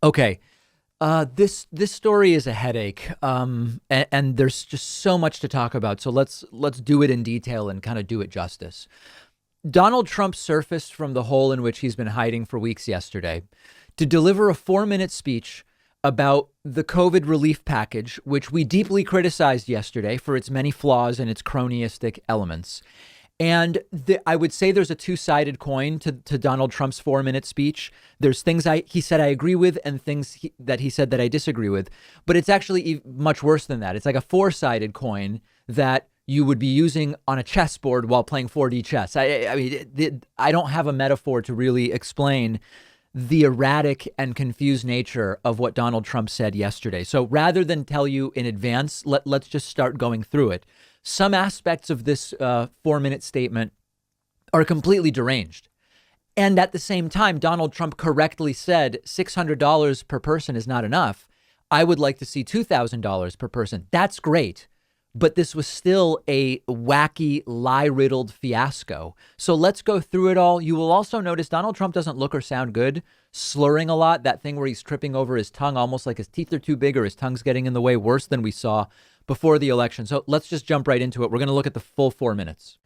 Okay. This story is a headache, and there's just so much to talk about. So let's do it in detail and kind of do it justice. Donald Trump surfaced from the hole in which he's been hiding for weeks yesterday to deliver a 4-minute speech about the COVID relief package, which we deeply criticized yesterday for its many flaws and its cronyistic elements. And I would say there's a two-sided coin to Donald Trump's 4-minute speech. There's things he said I agree with and things that he said that I disagree with. But it's actually much worse than that. It's like a four-sided coin that you would be using on a chessboard while playing 4D chess. I mean, I don't have a metaphor to really explain the erratic and confused nature of what Donald Trump said yesterday. So rather than tell you in advance, let's just start going through it. Some aspects of this 4-minute statement are completely deranged. And at the same time, Donald Trump correctly said $600 per person is not enough. I would like to see $2,000 per person. That's great. But this was still a wacky, lie-riddled fiasco. So let's go through it all. You will also notice Donald Trump doesn't look or sound good, slurring a lot. That thing where he's tripping over his tongue, almost like his teeth are too big or his tongue's getting in the way, worse than we saw before the election. So let's just jump right into it. We're going to look at the full 4 minutes.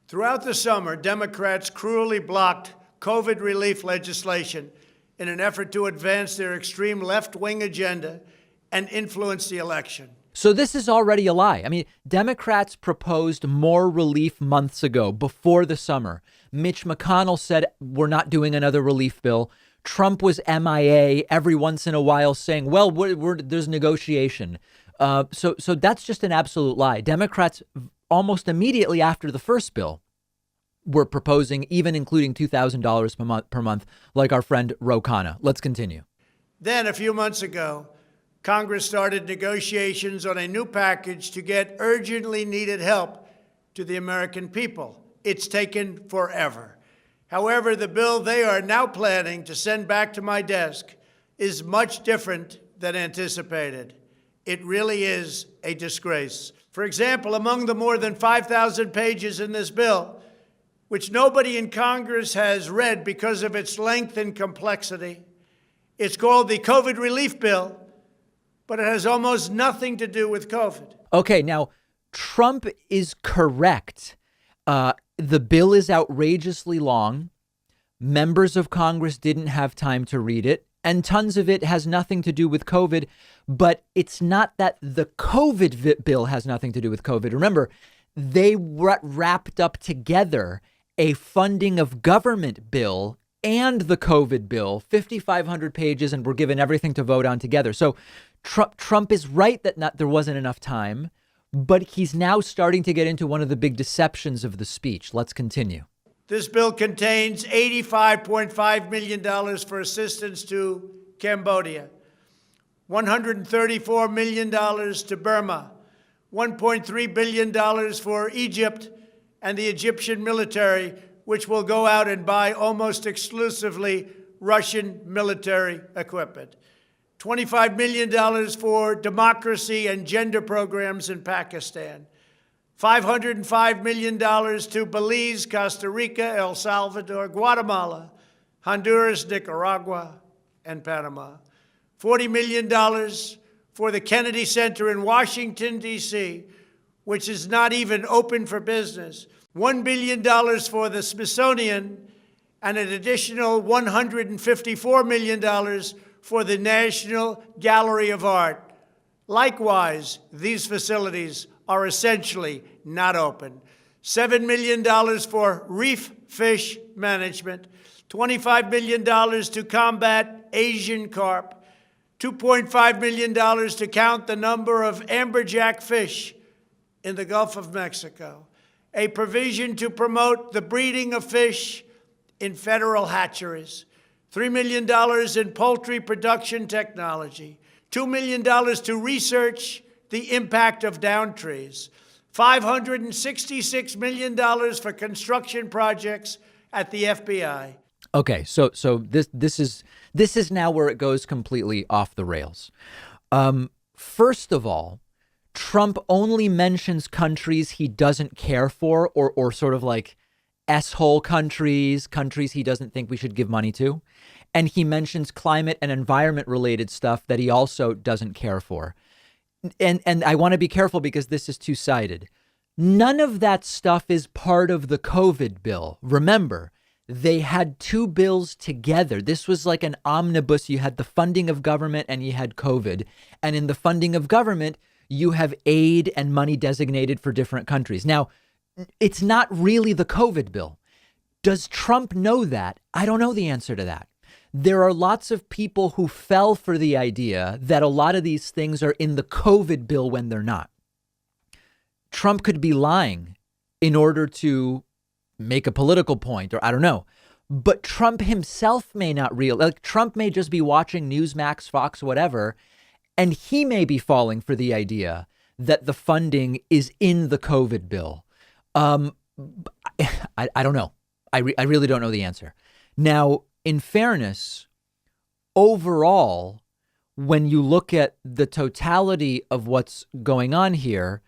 Throughout the summer, Democrats cruelly blocked COVID relief legislation in an effort to advance their extreme left-wing agenda and influence the election. So this is already a lie. I mean, Democrats proposed more relief months ago, before the summer. Mitch McConnell said, we're not doing another relief bill. Trump was MIA every once in a while saying, well, there's negotiation. So that's just an absolute lie. Democrats, almost immediately after the first bill, were proposing even including $2,000 per month, like our friend Ro Khanna. Let's continue. Then a few months ago, Congress started negotiations on a new package to get urgently needed help to the American people. It's taken forever. However, the bill they are now planning to send back to my desk is much different than anticipated. It really is a disgrace. For example, among the more than 5,000 pages in this bill, which nobody in Congress has read because of its length and complexity, it's called the COVID relief bill, but it has almost nothing to do with COVID. Okay, now, Trump is correct. The bill is outrageously long. Members of Congress didn't have time to read it, and tons of it has nothing to do with COVID. But it's not that the COVID bill has nothing to do with COVID. Remember, they wrapped up together a funding of government bill and the COVID bill, 5,500 pages, and we're given everything to vote on together. So Trump is right that there wasn't enough time, but he's now starting to get into one of the big deceptions of the speech. Let's continue. This bill contains $85.5 million for assistance to Cambodia, $134 million to Burma, $1.3 billion for Egypt and the Egyptian military, which will go out and buy almost exclusively Russian military equipment. $25 million for democracy and gender programs in Pakistan. $505 million to Belize, Costa Rica, El Salvador, Guatemala, Honduras, Nicaragua, and Panama. $40 million for the Kennedy Center in Washington, D.C., which is not even open for business. $1 billion for the Smithsonian, and an additional $154 million for the National Gallery of Art. Likewise, these facilities are essentially not open. $7 million for reef fish management, $25 million to combat Asian carp, $2.5 million to count the number of amberjack fish in the Gulf of Mexico, a provision to promote the breeding of fish in federal hatcheries, $3 million in poultry production technology, $2 million to research the impact of down trees, $566 million for construction projects at the FBI. Okay, so this is now where it goes completely off the rails. First of all, Trump only mentions countries he doesn't care for, or sort of like S-hole countries he doesn't think we should give money to. And he mentions climate and environment related stuff that he also doesn't care for. And I want to be careful because this is two-sided. None of that stuff is part of the COVID bill. Remember, they had two bills together. This was like an omnibus. You had the funding of government and you had COVID. And in the funding of government, you have aid and money designated for different countries. Now, it's not really the COVID bill. Does Trump know that? I don't know the answer to that. There are lots of people who fell for the idea that a lot of these things are in the COVID bill when they're not. Trump could be lying in order to make a political point, or I don't know. But Trump himself may not Trump may just be watching Newsmax, Fox, whatever, and he may be falling for the idea that the funding is in the COVID bill. I don't know. I really don't know the answer. Now, in fairness, overall, when you look at the totality of what's going on here,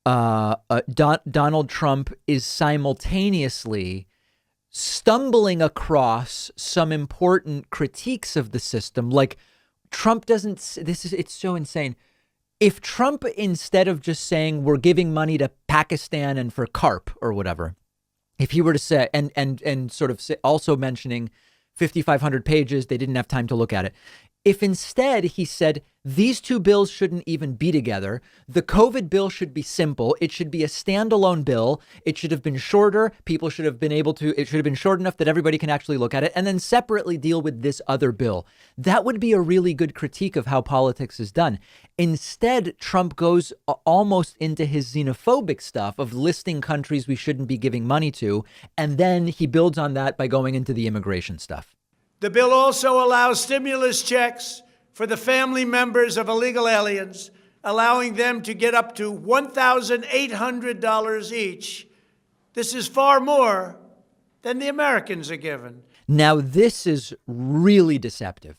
Donald Trump is simultaneously stumbling across some important critiques of the system. Like Trump doesn't, it's so insane. If Trump, instead of just saying we're giving money to Pakistan and for carp or whatever, if he were to say, and sort of say, also mentioning 5,500 pages, they didn't have time to look at it. If instead he said, these two bills shouldn't even be together. The COVID bill should be simple. It should be a standalone bill. It should have been shorter. People should have been able to, it should have been short enough that everybody can actually look at it and then separately deal with this other bill. That would be a really good critique of how politics is done. Instead, Trump goes almost into his xenophobic stuff of listing countries we shouldn't be giving money to. And then he builds on that by going into the immigration stuff. The bill also allows stimulus checks for the family members of illegal aliens, allowing them to get up to $1,800 each. This is far more than the Americans are given. Now, this is really deceptive.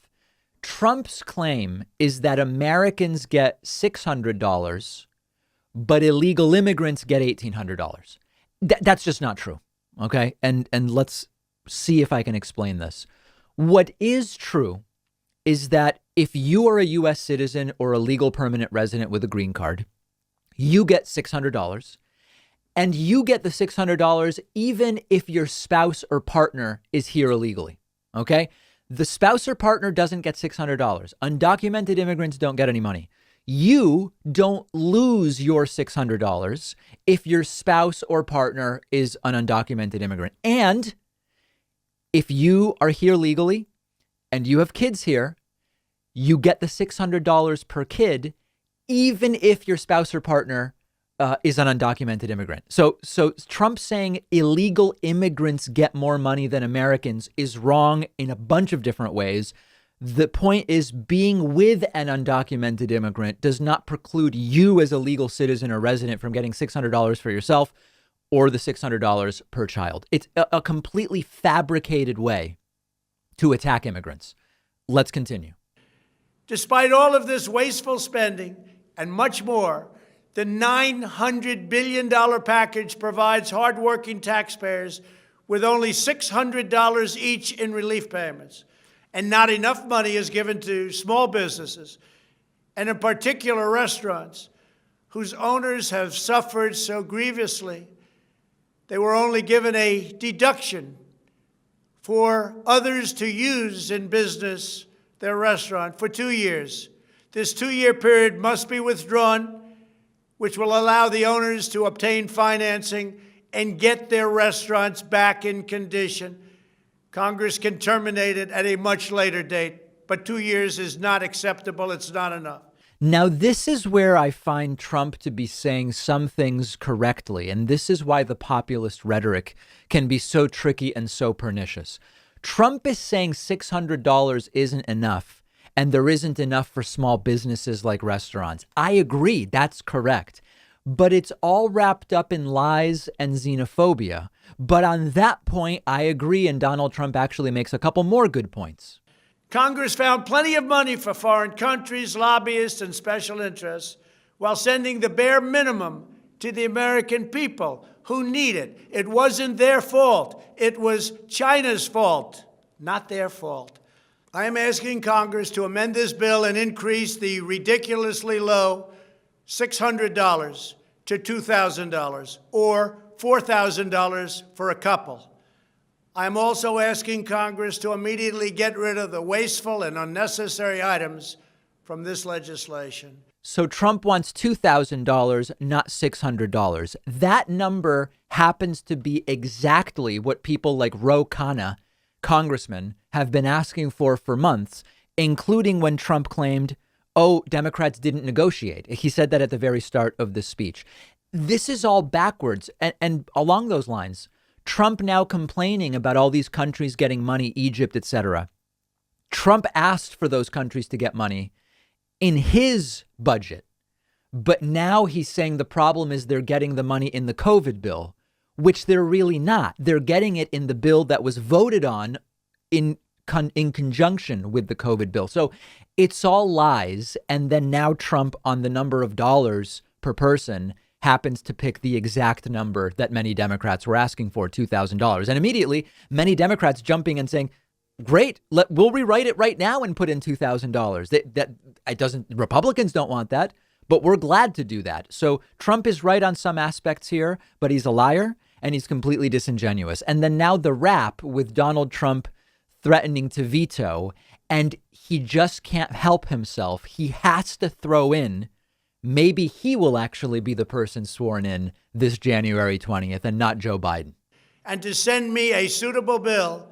Trump's claim is that Americans get $600, but illegal immigrants get $1,800. That's just not true. OK, and let's see if I can explain this. What is true is that if you are a U.S. citizen or a legal permanent resident with a green card, you get $600, and you get the $600 even if your spouse or partner is here illegally. OK, the spouse or partner doesn't get $600. Undocumented immigrants don't get any money. You don't lose your $600 if your spouse or partner is an undocumented immigrant. And if you are here legally and you have kids here, you get the $600 per kid, even if your spouse or partner is an undocumented immigrant. So Trump saying illegal immigrants get more money than Americans is wrong in a bunch of different ways. The point is, being with an undocumented immigrant does not preclude you as a legal citizen or resident from getting $600 for yourself or the $600 per child. It's a completely fabricated way to attack immigrants. Let's continue. Despite all of this wasteful spending and much more, the $900 billion package provides hardworking taxpayers with only $600 each in relief payments. And not enough money is given to small businesses, and in particular restaurants, whose owners have suffered so grievously. They were only given a deduction for others to use in business their restaurant for 2 years. This 2-year period must be withdrawn, which will allow the owners to obtain financing and get their restaurants back in condition. Congress can terminate it at a much later date, but 2 years is not acceptable. It's not enough. Now, this is where I find Trump to be saying some things correctly, and this is why the populist rhetoric can be so tricky and so pernicious. Trump is saying $600 isn't enough, and there isn't enough for small businesses like restaurants. I agree, that's correct. But it's all wrapped up in lies and xenophobia. But on that point, I agree, and Donald Trump actually makes a couple more good points. Congress found plenty of money for foreign countries, lobbyists, and special interests, while sending the bare minimum to the American people who need it. It wasn't their fault. It was China's fault, not their fault. I am asking Congress to amend this bill and increase the ridiculously low $600 to $2,000 or $4,000 for a couple. I'm also asking Congress to immediately get rid of the wasteful and unnecessary items from this legislation. So Trump wants $2,000, not $600. That number happens to be exactly what people like Ro Khanna, congressman, have been asking for months, including when Trump claimed, oh, Democrats didn't negotiate. He said that at the very start of this speech. This is all backwards. And along those lines, Trump now complaining about all these countries getting money, Egypt, etc. Trump asked for those countries to get money in his budget. But now he's saying the problem is they're getting the money in the COVID bill, which they're really not. They're getting it in the bill that was voted on in conjunction with the COVID bill. So it's all lies. And then now Trump, on the number of dollars per person, happens to pick the exact number that many Democrats were asking for, $2,000. And immediately, many Democrats jumping and saying, great, we'll rewrite it right now and put in $2,000. That it doesn't. Republicans don't want that, but we're glad to do that. So Trump is right on some aspects here, but he's a liar and he's completely disingenuous. And then now the rap with Donald Trump threatening to veto, and he just can't help himself. He has to throw in, maybe he will actually be the person sworn in this January 20th and not Joe Biden. And to send me a suitable bill,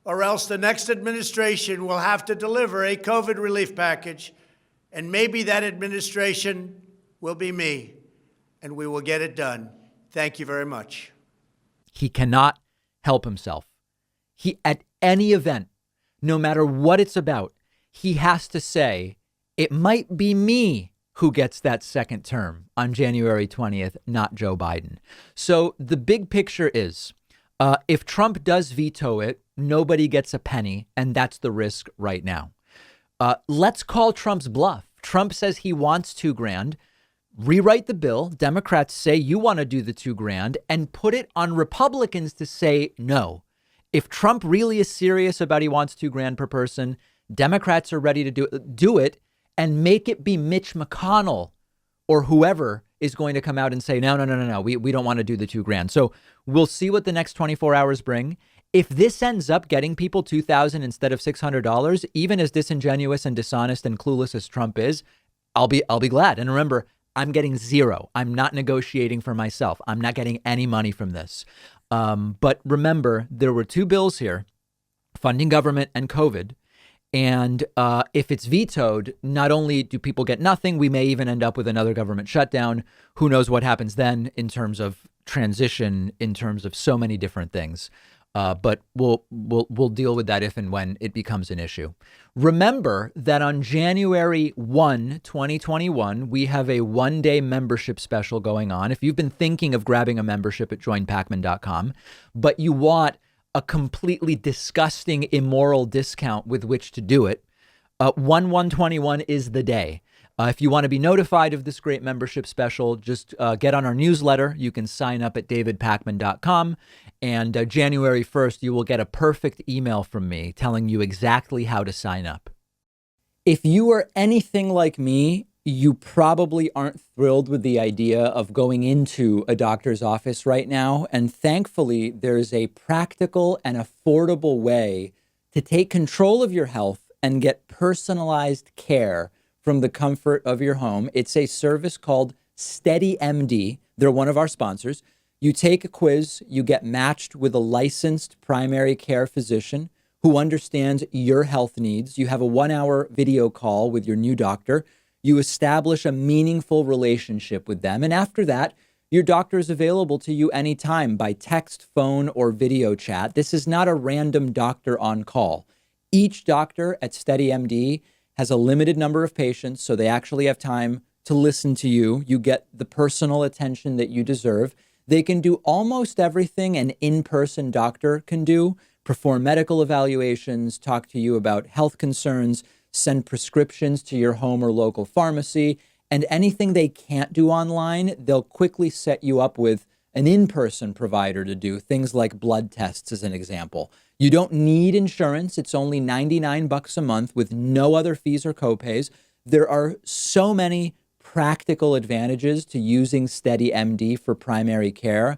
or else the next administration will have to deliver a COVID relief package. And maybe that administration will be me, and we will get it done. Thank you very much. He cannot help himself. He, at any event, no matter what it's about, he has to say, it might be me who gets that second term on January 20th, not Joe Biden. So the big picture is, if Trump does veto it, nobody gets a penny, and that's the risk right now. Let's call Trump's bluff. Trump says he wants $2,000. Rewrite the bill. Democrats say you want to do the $2,000 and put it on Republicans to say no. If Trump really is serious about he wants $2,000 per person, Democrats are ready to do it and make it be Mitch McConnell or whoever is going to come out and say, no, we don't want to do the $2,000. So we'll see what the next 24 hours bring. If this ends up getting people $2,000 instead of $600, even as disingenuous and dishonest and clueless as Trump is, I'll be glad. And remember, I'm getting zero. I'm not negotiating for myself. I'm not getting any money from this. But remember, there were two bills here, funding government and COVID. And if it's vetoed, not only do people get nothing, we may even end up with another government shutdown. Who knows what happens then in terms of transition, in terms of so many different things. But we'll deal with that if and when it becomes an issue. Remember that on January 1, 2021, we have a one-day membership special going on. If you've been thinking of grabbing a membership at joinpakman.com, but you want a completely disgusting, immoral discount with which to do it, 1/1/21 is the day. If you want to be notified of this great membership special, just get on our newsletter. You can sign up at davidpakman.com. And January 1st, you will get a perfect email from me telling you exactly how to sign up. If you are anything like me, you probably aren't thrilled with the idea of going into a doctor's office right now. And thankfully, there's a practical and affordable way to take control of your health and get personalized care from the comfort of your home. It's a service called SteadyMD. They're one of our sponsors. You take a quiz, you get matched with a licensed primary care physician who understands your health needs. You have a 1-hour video call with your new doctor. You establish a meaningful relationship with them. And after that, your doctor is available to you anytime by text, phone, or video chat. This is not a random doctor on call. Each doctor at SteadyMD has a limited number of patients, so they actually have time to listen to you. You get the personal attention that you deserve. They can do almost everything an in-person doctor can do, perform medical evaluations, talk to you about health concerns, send prescriptions to your home or local pharmacy, and anything they can't do online, they'll quickly set you up with an in-person provider to do, things like blood tests as an example. You don't need insurance. It's only 99 bucks a month with no other fees or copays. There are so many practical advantages to using SteadyMD for primary care,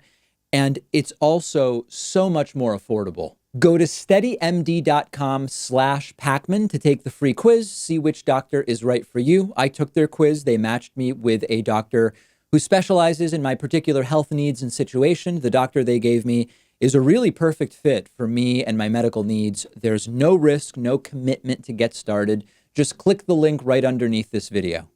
and it's also so much more affordable. Go to steadymd.com/Pakman to take the free quiz, see which doctor is right for you. I took their quiz. They matched me with a doctor who specializes in my particular health needs and situation. The doctor they gave me is a really perfect fit for me and my medical needs. There's no risk, no commitment to get started. Just click the link right underneath this video.